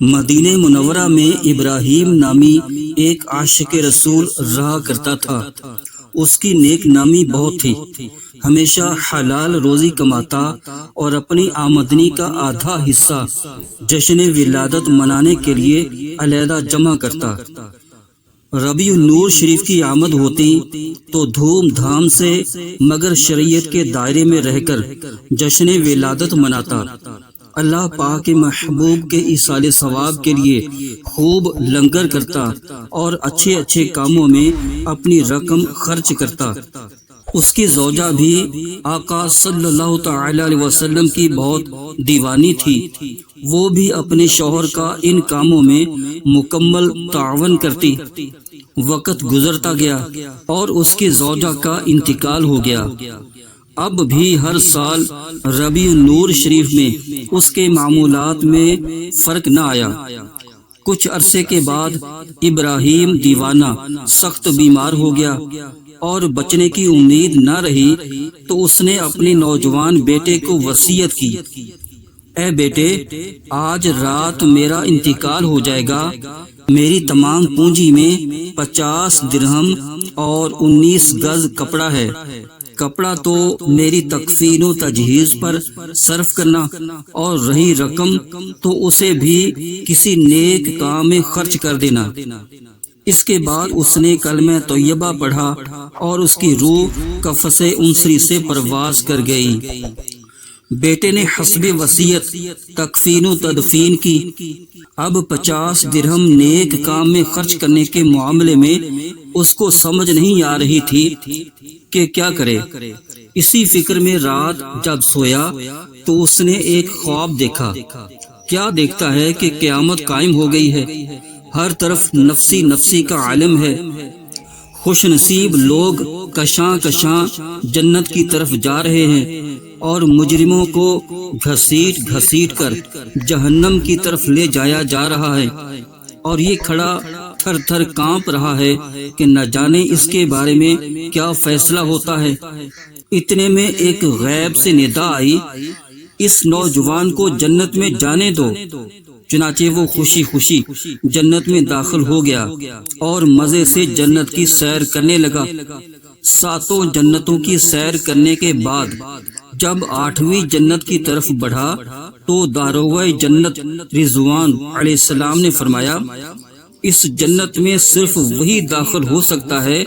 مدینہ منورہ میں ابراہیم نامی ایک عاشق رسول رہا کرتا تھا۔ اس کی نیک نامی بہت تھی، ہمیشہ حلال روزی کماتا اور اپنی آمدنی کا آدھا حصہ جشن ولادت منانے کے لیے علیحدہ جمع کرتا۔ ربیع النور شریف کی آمد ہوتی تو دھوم دھام سے مگر شریعت کے دائرے میں رہ کر جشن ولادت مناتا۔ اللہ پاک کے محبوب کے ایصال ثواب کے لیے خوب لنگر کرتا اور اچھے اچھے کاموں میں اپنی رقم خرچ کرتا۔ اس کی زوجہ بھی آقا صلی اللہ تعالی علیہ وسلم کی بہت دیوانی تھی، وہ بھی اپنے شوہر کا ان کاموں میں مکمل تعاون کرتی۔ وقت گزرتا گیا اور اس کی زوجہ کا انتقال ہو گیا۔ اب بھی ہر سال ربیع النور شریف میں اس کے معمولات میں فرق نہ آیا۔ کچھ عرصے کے بعد ابراہیم دیوانہ سخت بیمار ہو گیا اور بچنے کی امید نہ رہی تو اس نے اپنے نوجوان بیٹے کو وصیت کی، اے بیٹے، آج رات میرا انتقال ہو جائے گا، میری تمام پونجی میں 50 درہم اور 19 گز کپڑا ہے، کپڑا تو میری تکفین و تجہیز پر صرف کرنا اور رہی رقم تو اسے بھی کسی نیک کام میں خرچ کر دینا۔ اس کے بعد اس نے کلمہ طیبہ پڑھا اور اس کی روح قفس انصری سے پرواز کر گئی۔ بیٹے نے حسب وصیت تکفین و تدفین کی۔ اب 50 درہم نیک کام میں خرچ کرنے کے معاملے میں اس کو سمجھ نہیں آ رہی تھی کہ کیا کرے۔ اسی فکر میں رات جب سویا تو اس نے ایک خواب دیکھا۔ کیا دیکھتا ہے کہ قیامت قائم ہو گئی ہے، ہر طرف نفسی نفسی کا عالم ہے، خوش نصیب لوگ کشاں کشاں جنت کی طرف جا رہے ہیں اور مجرموں کو گھسیٹ گھسیٹ کر جہنم کی طرف لے جایا جا رہا ہے، اور یہ کھڑا تھر تھر کانپ رہا ہے کہ نہ جانے اس کے بارے میں کیا فیصلہ ہوتا ہے۔ اتنے میں ایک غیب سے ندا آئی، اس نوجوان کو جنت میں جانے دو۔ چنانچہ وہ خوشی خوشی جنت میں داخل ہو گیا اور مزے سے جنت کی سیر کرنے لگا۔ 7 جنتوں کی سیر کرنے کے بعد جب 8ویں جنت کی طرف بڑھا تو داروغہ جنت رضوان علیہ السلام نے فرمایا، اس جنت میں صرف وہی داخل ہو سکتا ہے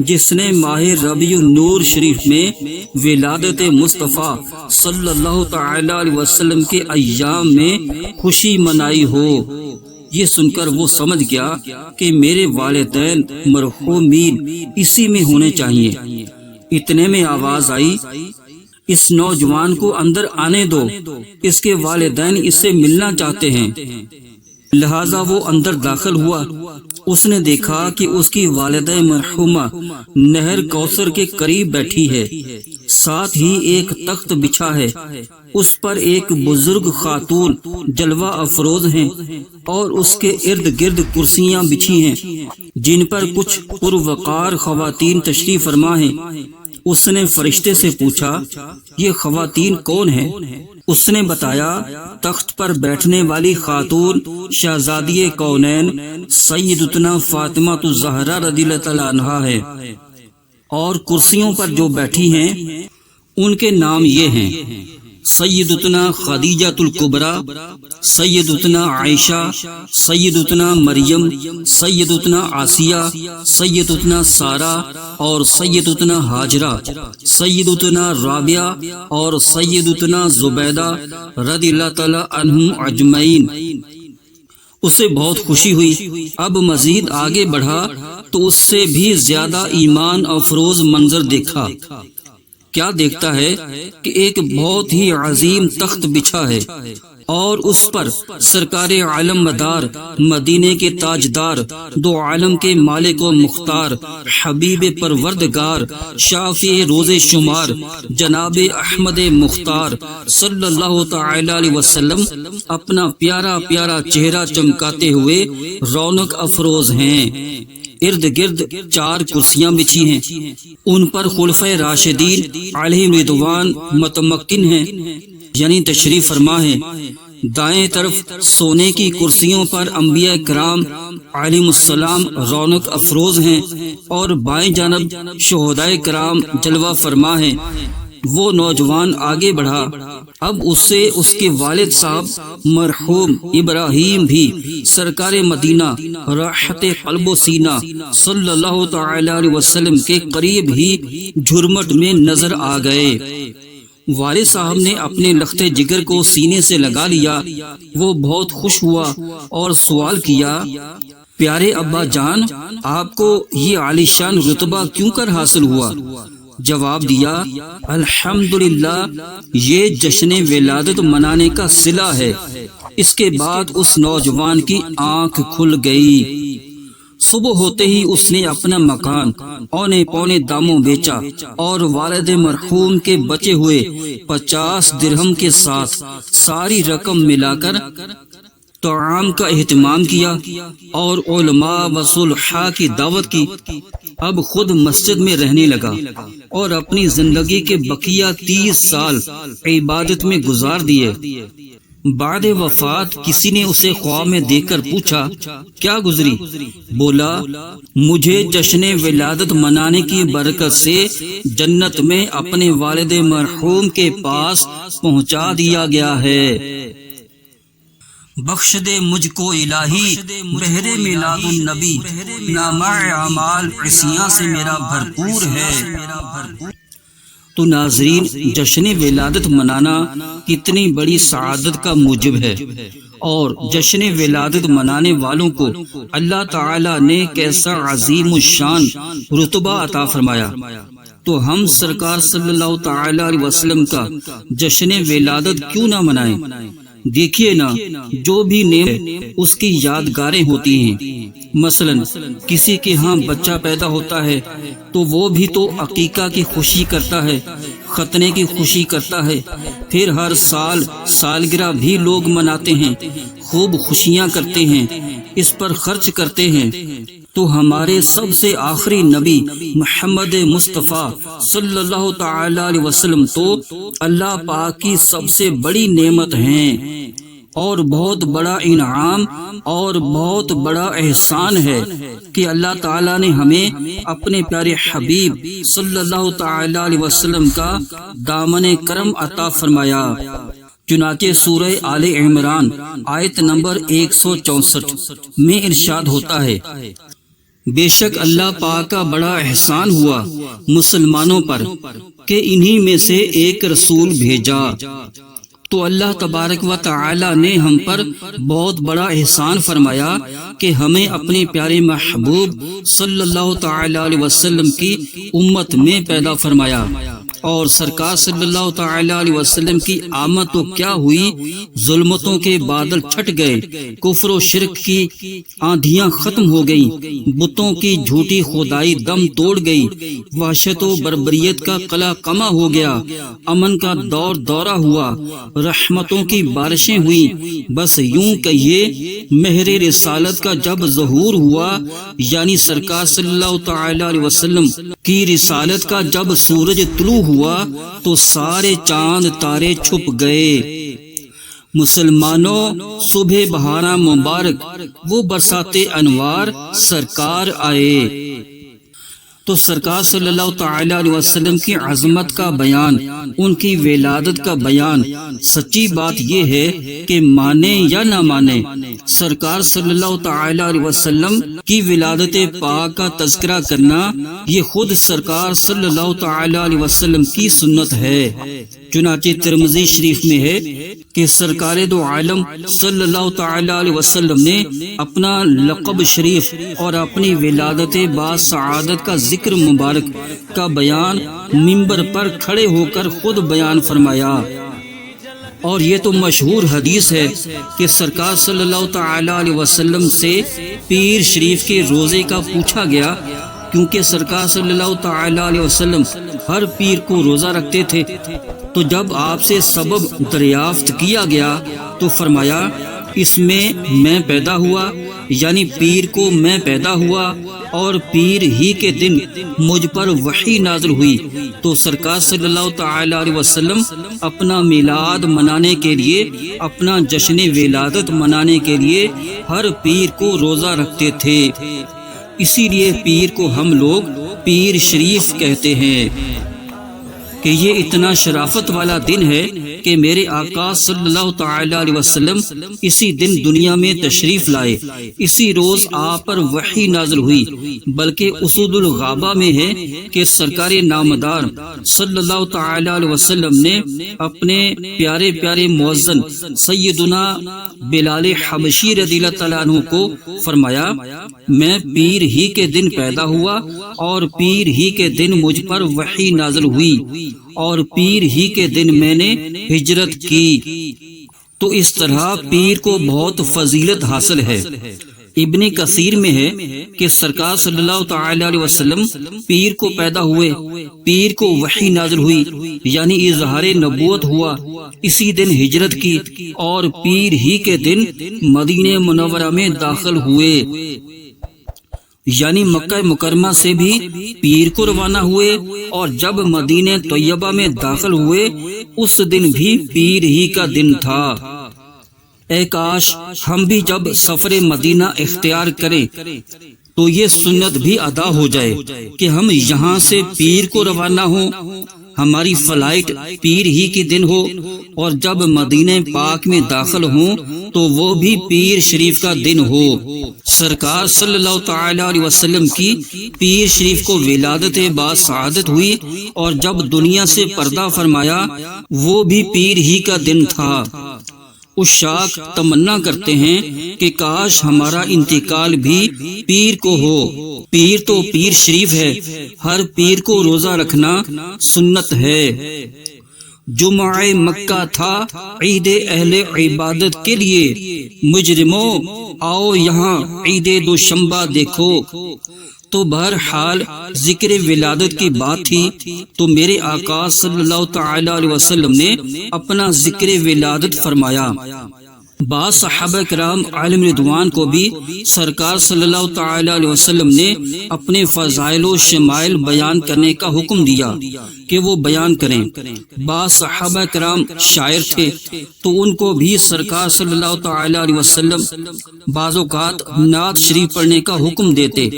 جس نے ماہ ربیع النور شریف میں ولادت مصطفیٰ صلی اللہ تعالی علیہ وسلم کے ایام میں خوشی منائی ہو۔ یہ سن کر وہ سمجھ گیا کہ میرے والدین مرحومین اسی میں ہونے چاہیے۔ اتنے میں آواز آئی، اس نوجوان کو اندر آنے دو، اس کے والدین اس سے ملنا چاہتے ہیں۔ لہذا وہ اندر داخل ہوا۔ اس نے دیکھا کہ اس کی والدہ مرحومہ نہر کوثر کے قریب بیٹھی ہے، ساتھ ہی ایک تخت بچھا ہے، اس پر ایک بزرگ خاتون جلوہ افروز ہیں اور اس کے ارد گرد کرسیاں بچھی ہیں جن پر کچھ پروقار خواتین تشریف فرما ہیں۔ اس نے فرشتے سے پوچھا، یہ خواتین کون ہیں؟ اس نے بتایا، تخت پر بیٹھنے والی خاتون شہزادی کونین سیدتنا فاطمہ الزہرا رضی اللہ تعالی عنہا ہے، اور کرسیوں پر جو بیٹھی ہیں ان کے نام یہ ہیں: سیدتنا خدیجہ الکبریٰ، سیدتنا عائشہ، سیدتنا مریم، سیدتنا آسیہ، سیدتنا سارہ اور سیدتنا ہاجرہ، سیدتنا رابعہ اور سیدتنا زبیدہ رضی اللہ تعالی عنہم اجمعین۔ اسے بہت خوشی ہوئی۔ اب مزید آگے بڑھا تو اس سے بھی زیادہ ایمان افروز منظر دیکھا۔ کیا دیکھتا ہے کہ ایک بہت ہی عظیم تخت بچھا ہے اور اس پر سرکار عالم مدار، مدینے کے تاجدار، دو عالم کے مالک و مختار، حبیب پروردگار، شافع روز شمار، جناب احمد مختار صلی اللہ تعالی علیہ وسلم اپنا پیارا پیارا چہرہ چمکاتے ہوئے رونق افروز ہیں۔ ارد گرد 4 کرسیاں بچھی ہیں، ان پر خلفائے راشدین علیہم رضوان متمکن ہیں، یعنی تشریف فرما ہیں۔ دائیں طرف سونے کی کرسیوں پر انبیاء کرام علیہ السلام رونق افروز ہیں اور بائیں جانب شہدائے کرام جلوہ فرما ہیں۔ وہ نوجوان آگے بڑھا، اب اس سے اس کے والد صاحب مرحوم ابراہیم بھی سرکار مدینہ راحت قلب و سینہ صلی اللہ تعالی علیہ وسلم کے قریب ہی جھرمٹ میں نظر آ گئے۔ والد صاحب نے اپنے لخت جگر کو سینے سے لگا لیا۔ وہ بہت خوش ہوا اور سوال کیا، پیارے ابا جان، آپ کو یہ عالی شان رتبہ کیوں کر حاصل ہوا؟ جواب دیا، الحمدللہ، یہ جشن ولادت منانے کا صلہ ہے۔ اس کے بعد اس نوجوان کی آنکھ کھل گئی۔ صبح ہوتے ہی اس نے اپنا مکان اونے پونے داموں بیچا اور والد مرحوم کے بچے ہوئے 50 درہم کے ساتھ ساری رقم ملا کر طعام کا اہتمام کیا اور علماء و صلحاء کی دعوت کی۔ اب خود مسجد میں رہنے لگا اور اپنی زندگی کے بقیہ 30 سال عبادت میں گزار دیے۔ بعد وفات کسی نے اسے خواب میں دیکھ کر پوچھا، کیا گزری؟ بولا، مجھے جشن ولادت منانے کی برکت سے جنت میں اپنے والد مرحوم کے پاس پہنچا دیا گیا ہے۔ بخش دے مجھ کو الہی بہر میلاد النبی، نامہ اعمال عصیاں سے میرا بھرپور ہے۔ تو ناظرین، جشن ولادت منانا کتنی بڑی سعادت کا موجب ہے، اور جشن ولادت منانے والوں کو اللہ تعالی نے کیسا عظیم الشان رتبہ عطا فرمایا۔ تو ہم سرکار صلی اللہ تعالی علیہ وسلم کا جشن ولادت کیوں نہ منائیں؟ دیکھیے نا، جو بھی نعمت اس کی یادگاریں ہوتی ہیں۔ مثلا کسی کے ہاں بچہ پیدا ہوتا ہے تو وہ بھی تو عقیقہ کی خوشی کرتا ہے، ختنے کی خوشی کرتا ہے، پھر ہر سال سالگرہ بھی لوگ مناتے ہیں، خوب خوشیاں کرتے ہیں، اس پر خرچ کرتے ہیں۔ تو ہمارے سب سے آخری نبی محمد مصطفیٰ صلی اللہ تعالی علیہ وسلم تو اللہ پاک کی سب سے بڑی نعمت ہیں، اور بہت بڑا انعام اور بہت بڑا احسان ہے کہ اللہ تعالیٰ نے ہمیں اپنے پیارے حبیب صلی اللہ تعالی علیہ وسلم کا دامن کرم عطا فرمایا۔ چنانچہ سورہ آل عمران آیت نمبر 164 میں ارشاد ہوتا ہے، بے شک اللہ پاک کا بڑا احسان ہوا مسلمانوں پر کہ انہی میں سے ایک رسول بھیجا۔ تو اللہ تبارک و تعالی نے ہم پر بہت بڑا احسان فرمایا کہ ہمیں اپنے پیارے محبوب صلی اللہ تعالی علیہ وسلم کی امت میں پیدا فرمایا، اور سرکار صلی اللہ تعالی علیہ وسلم کی آمد تو کیا ہوئی، ظلمتوں کے بادل چھٹ گئے، کفر و شرک کی آندھیاں ختم ہو گئیں، بتوں کی جھوٹی خدائی دم توڑ گئی، وحشت و بربریت کا قلع قمع ہو گیا، امن کا دور دورہ ہوا، رحمتوں کی بارشیں ہوئیں۔ بس یوں کہیے، مہر رسالت کا جب ظہور ہوا، یعنی سرکار صلی اللہ تعالی علیہ وسلم کی رسالت کا جب سورج طلوع ہوا تو سارے چاند تارے چھپ گئے۔ مسلمانوں، صبح بہارا مبارک، وہ برساتے انوار سرکار آئے۔ تو سرکار صلی اللہ تعالی علیہ وسلم کی عظمت کا بیان، ان کی ولادت کا بیان، سچی بات یہ ہے کہ مانے یا نہ مانے، سرکار صلی اللہ تعالی علیہ وسلم کی ولادت پاک کا تذکرہ کرنا یہ خود سرکار صلی اللہ تعالی علیہ وسلم کی سنت ہے۔ چنانچہ ترمذی شریف میں ہے کہ سرکار دو عالم صلی اللہ تعالی علیہ وسلم نے اپنا لقب شریف اور اپنی ولادت با سعادت کا ذکر مبارک کا بیان منبر پر کھڑے ہو کر خود بیان فرمایا۔ اور یہ تو مشہور حدیث ہے کہ سرکار صلی اللہ تعالی علیہ وسلم سے پیر شریف کے روزے کا پوچھا گیا، کیونکہ سرکار صلی اللہ تعالی علیہ وسلم ہر پیر کو روزہ رکھتے تھے۔ تو جب آپ سے سبب دریافت کیا گیا تو فرمایا، اس میں پیدا ہوا یعنی پیر کو میں پیدا ہوا اور پیر ہی کے دن مجھ پر وحی نازل ہوئی، تو سرکار صلی اللہ تعالی علیہ وسلم اپنا میلاد منانے کے لیے، اپنا جشن ولادت منانے کے لیے ہر پیر کو روزہ رکھتے تھے۔ اسی لیے پیر کو ہم لوگ پیر شریف کہتے ہیں کہ یہ اتنا شرافت والا دن ہے کہ میرے آقا صلی اللہ تعالی علیہ وسلم اسی دن دنیا میں تشریف لائے، اسی روز آپ پر وحی نازل ہوئی۔ بلکہ اسود الغابہ میں ہے کہ سرکار نامدار صلی اللہ تعالی علیہ وسلم نے اپنے پیارے پیارے مؤذن سیدنا بلال حبشی رضی اللہ تعالیٰ عنہ کو فرمایا، میں پیر ہی کے دن پیدا ہوا اور پیر ہی کے دن مجھ پر وحی نازل ہوئی اور پیر ہی کے دن میں نے ہجرت کی۔ تو اس طرح پیر کو بہت فضیلت حاصل ہے۔ ابن کثیر میں ہے کہ سرکار صلی اللہ تعالی علیہ وسلم پیر کو پیدا ہوئے، پیر کو وحی نازل ہوئی، یعنی اظہار نبوت ہوا، اسی دن ہجرت کی اور پیر ہی کے دن مدینہ منورہ میں داخل ہوئے، یعنی مکہ مکرمہ سے بھی پیر کو روانہ ہوئے، اور جب مدینہ طیبہ میں داخل ہوئے اس دن بھی پیر ہی کا دن تھا۔ اے کاش ہم بھی جب سفر مدینہ اختیار کریں تو یہ سنت بھی ادا ہو جائے کہ ہم یہاں سے پیر کو روانہ ہوں، ہماری فلائٹ پیر ہی کی دن ہو، اور جب مدینہ پاک میں داخل ہوں تو وہ بھی پیر شریف کا دن ہو۔ سرکار صلی اللہ تعالی علیہ وسلم کی پیر شریف کو ولادت باسعادت ہوئی، اور جب دنیا سے پردہ فرمایا وہ بھی پیر ہی کا دن تھا۔ عشاق تمنا کرتے ہیں کہ کاش ہمارا انتقال بھی پیر کو ہو۔ پیر تو پیر شریف ہے، ہر پیر کو روزہ رکھنا سنت ہے۔ جمعہ مکہ تھا عید اہل عبادت کے لیے، مجرموں آؤ یہاں عید دوشنبہ دیکھو۔ تو بہرحال ذکر ولادت کی بات تھی تو میرے آقا صلی اللہ تعالی علیہ وسلم نے اپنا ذکر ولادت فرمایا۔ بعض صحابہ کرام عالم رضوان کو بھی سرکار صلی اللہ تعالی علیہ وسلم نے اپنے فضائل و شمائل بیان کرنے کا حکم دیا کہ وہ بیان کریں۔ بعض صحابہ کرام شاعر تھے تو ان کو بھی سرکار صلی اللہ تعالی علیہ وسلم بعض اوقات نعت شریف پڑھنے کا حکم دیتے۔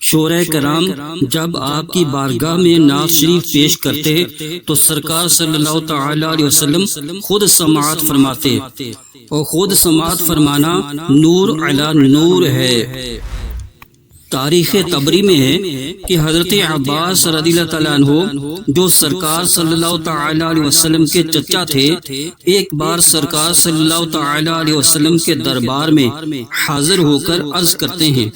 شعراء کرام جب آپ کی بارگاہ میں نعت شریف پیش کرتے تو سرکار صلی اللہ تعالی علیہ وسلم خود سماعت فرماتے، اور خود سماعت فرمانا نور علی نور ہے۔ تاریخ طبری میں ہے کہ حضرت عباس رضی اللہ تعالیٰ عنہ جو سرکار صلی اللہ تعالی علیہ وسلم کے چچا تھے، ایک بار سرکار صلی اللہ تعالی علیہ وسلم کے دربار میں حاضر ہو کر عرض کرتے ہیں،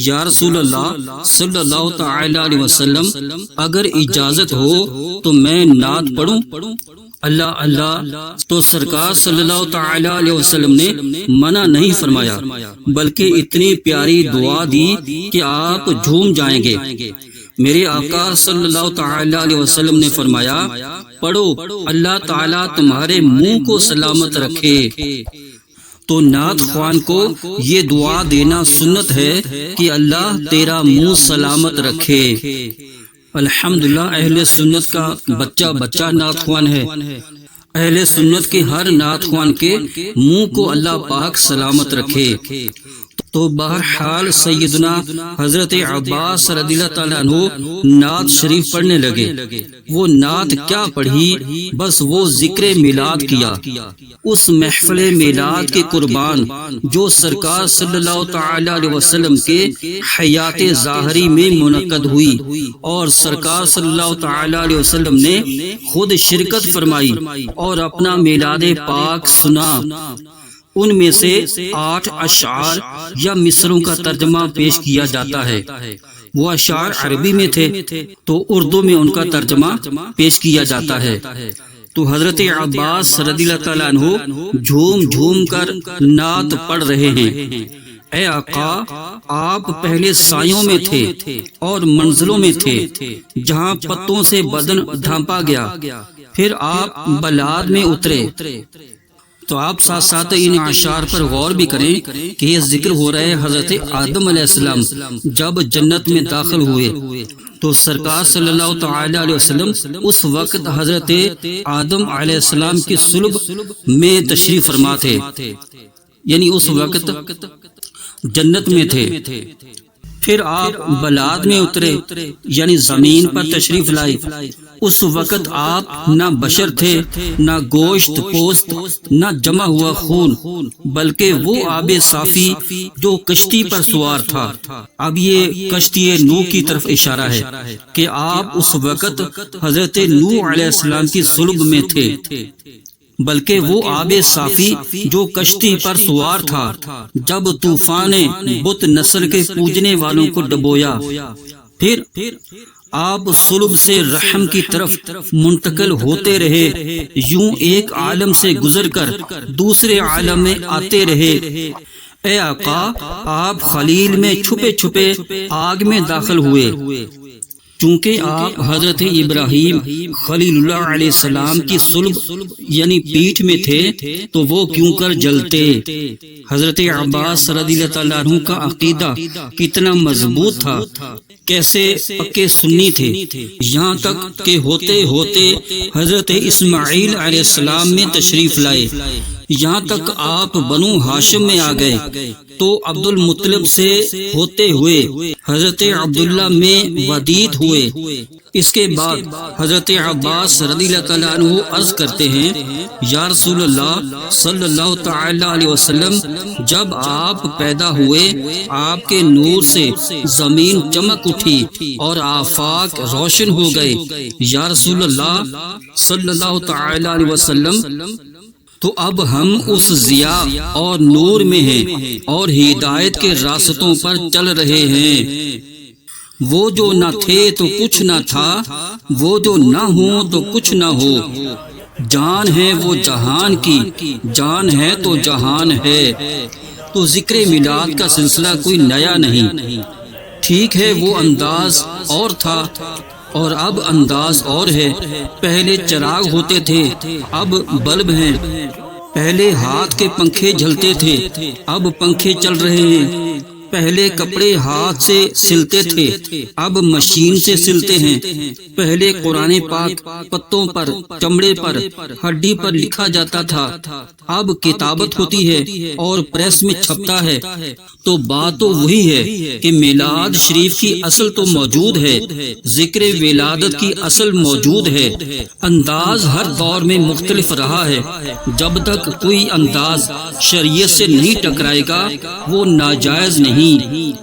یا رسول اللہ صلی اللہ تعالی علیہ وسلم، اگر اجازت ہو تو میں نعت پڑھوں؟ اللہ اللہ، تو سرکار صلی اللہ تعالی علیہ وسلم نے منع نہیں فرمایا، بلکہ اتنی پیاری دعا دی کہ آپ جھوم جائیں گے۔ میرے آقا صلی اللہ تعالی علیہ وسلم نے فرمایا، پڑھو، اللہ تعالیٰ تمہارے منہ کو سلامت رکھے۔ تو نعت خوان کو یہ دعا دینا سنت ہے کہ اللہ تیرا منہ سلامت رکھے۔ الحمدللہ اہل سنت کا بچہ بچہ نعت خوان ہے۔ اہل سنت کے ہر نعت خوان کے منہ کو اللہ پاک سلامت رکھے۔ تو بہرحال سیدنا حضرت عباس رضی اللہ تعالیٰ عنہ نعت شریف پڑھنے لگے۔ وہ نعت کیا پڑھی، بس وہ ذکر میلاد کیا۔ اس محفل میلاد کے قربان جو سرکار صلی اللہ تعالی علیہ وسلم کے حیات ظاہری میں منعقد ہوئی، اور سرکار صلی اللہ تعالی علیہ وسلم نے خود شرکت فرمائی اور اپنا میلاد پاک سنا۔ ان میں سے 8 اشعار یا مصروں کا ترجمہ پیش کیا جاتا ہے۔ وہ اشعار عربی میں تھے تو اردو میں ان کا ترجمہ پیش کیا جاتا ہے۔ تو حضرت عباس رضی اللہ تعالیٰ عنہ جھوم جھوم کر نعت پڑھ رہے ہیں، اے آقا آپ پہلے سایوں میں تھے اور منزلوں میں تھے جہاں پتوں سے بدن ڈھانپا گیا، پھر آپ بلاد میں اترے، تو آپ ساتھ ساتھ ان اشعار پر غور بھی کریں کہ یہ ذکر ہو رہا ہے حضرت آدم علیہ السلام جب جنت میں داخل ہوئے تو سرکار صلی اللہ تعالی علیہ وسلم اس وقت حضرت آدم علیہ السلام کی صلب میں تشریف فرما تھے، یعنی اس وقت جنت میں تھے۔ پھر آپ بلاد میں اترے یعنی زمین پر تشریف لائے۔ اس وقت آپ نہ بشر تھے، نہ گوشت پوست، نہ جمع ہوا خون، بلکہ وہ آب صافی جو کشتی پر سوار تھا۔ اب یہ کشتی نوح کی طرف اشارہ ہے کہ آپ اس وقت حضرت نوح علیہ السلام کی صلب میں تھے، بلکہ وہ آب صافی جو کشتی پر سوار تھا جب طوفان بت نسل کے پوجنے والوں کو ڈبویا۔ پھر آپ صلب سے رحم کی طرف منتقل ہوتے رہے، یوں ایک عالم سے گزر کر دوسرے عالم میں آتے رہے۔ اے آقا، آپ خلیل میں چھپے چھپے آگ میں داخل ہوئے۔ چونکہ آپ حضرت ابراہیم خلیل اللہ علیہ السلام کی صلب یعنی پیٹھ میں تھے تو وہ کیوں کر جلتے۔ حضرت عباس رضی اللہ تعالیٰ عنہ کا عقیدہ کتنا مضبوط تھا، کیسے پکے سنی تھے، یہاں تک کہ ہوتے ہوتے حضرت اسماعیل علیہ السلام میں تشریف لائے، یہاں تک آپ بنو ہاشم میں آ گئے تو عبد المطلب سے ہوتے ہوئے حضرت عبداللہ میں ودیت ہوئے۔ اس کے بعد حضرت عباس رضی اللہ تعالیٰ عنہ عرض کرتے ہیں، یا رسول اللہ صلی اللہ تعالی علیہ وسلم، جب آپ پیدا ہوئے آپ کے نور سے زمین چمک اٹھی اور آفاق روشن ہو گئے۔ یا رسول اللہ صلی اللہ تعالی علیہ وسلم، تو اب ہم اس ضیاء اور نور میں ہیں اور ہدایت کے راستوں پر چل رہے ہیں۔ وہ جو نہ تھے تو کچھ نہ تھا، وہ جو نہ ہو تو کچھ نہ ہو، جان ہے وہ جہان کی، جان ہے تو جہان ہے۔ تو ذکر میلاد کا سلسلہ کوئی نیا نہیں، ٹھیک ہے وہ انداز اور تھا اور اب انداز اور ہے۔ پہلے چراغ ہوتے تھے، اب بلب ہیں۔ پہلے ہاتھ کے پنکھے جھلتے تھے، اب پنکھے چل رہے ہیں۔ پہلے کپڑے ہاتھ سے سلتے تھے، اب مشین سے سلتے ہیں۔ پہلے قرآن پاک پتوں پر، چمڑے پر، ہڈی پر لکھا جاتا تھا، اب کتابت ہوتی ہے اور پریس میں چھپتا ہے۔ تو بات تو وہی ہے کہ میلاد شریف کی اصل تو موجود ہے، ذکر ولادت کی اصل موجود ہے۔ انداز ہر دور میں مختلف رہا ہے، جب تک کوئی انداز شریعت سے نہیں ٹکرائے گا وہ ناجائز نہیں۔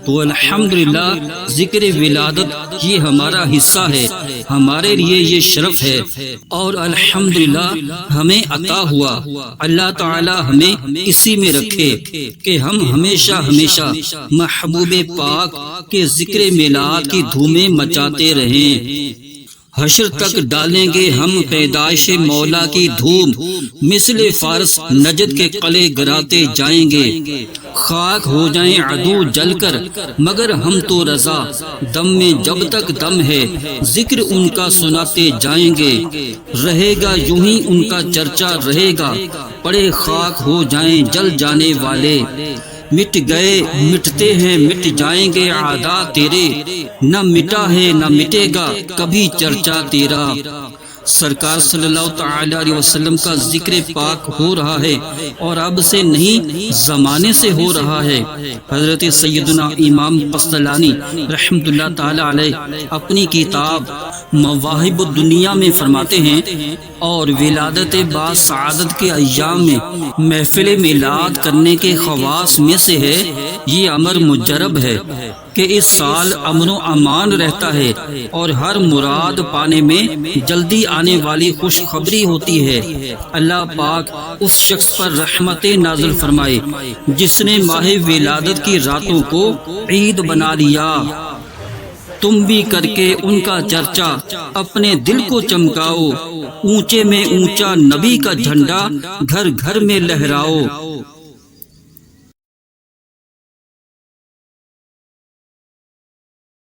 تو الحمدللہ ذکر ولادت یہ ہمارا حصہ ہے، ہمارے لیے یہ شرف ہے اور الحمدللہ ہمیں عطا ہوا۔ اللہ تعالی ہمیں اسی میں رکھے کہ ہم ہمیشہ محبوب پاک کے ذکر میلاد کی دھومیں مچاتے رہیں۔ حشر تک ڈالیں گے ہم پیدائش مولا کی دھوم، مثل فارس نجد کے قلعے گراتے جائیں گے۔ خاک ہو جائیں عدو جل کر مگر ہم تو رضا، دم میں جب تک دم ہے ذکر ان کا سناتے جائیں گے۔ رہے گا یوں ہی ان کا چرچا رہے گا، پڑے خاک ہو جائیں جل جانے والے۔ مٹ گئے مٹتے ہیں مٹ جائیں گے اعداء تیرے، نہ مٹا ہے نہ مٹے گا کبھی چرچا تیرا۔ سرکار صلی اللہ تعالی علیہ وسلم کا ذکر پاک ہو رہا ہے اور اب سے نہیں زمانے سے ہو رہا ہے۔ حضرت سیدنا امام قسطلانی رحمۃ اللہ تعالی علیہ اپنی کتاب مواہب الدنیا میں فرماتے ہیں، اور ولادت با سعادت کے ایام میں محفل میلاد کرنے کے خواص میں سے ہے یہ امر مجرب ہے کہ اس سال امن و امان رہتا ہے اور ہر مراد پانے میں جلدی آنے والی خوشخبری ہوتی ہے۔ اللہ پاک اس شخص پر رحمت نازل فرمائے جس نے ماہ ولادت کی راتوں کو عید بنا لیا۔ تم بھی کر کے ان کا چرچا اپنے دل کو چمکاؤ، اونچے میں اونچا نبی کا جھنڈا گھر گھر میں لہراؤ۔